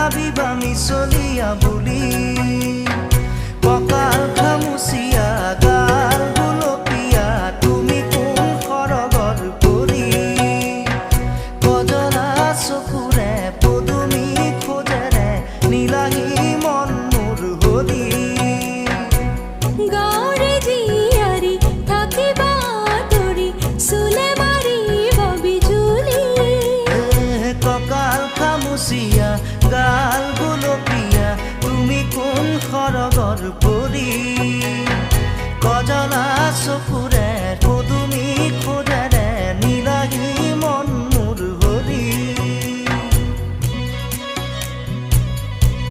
ভাবিবা মিছলিয়া বুলি কঁকাল খামুচিয়া গাল গুলপীয়া তুমি কোন সৰগৰ পৰি কজলা চকুৰে পদুমী খোজেৰে নীলাহী মন মোৰ হলি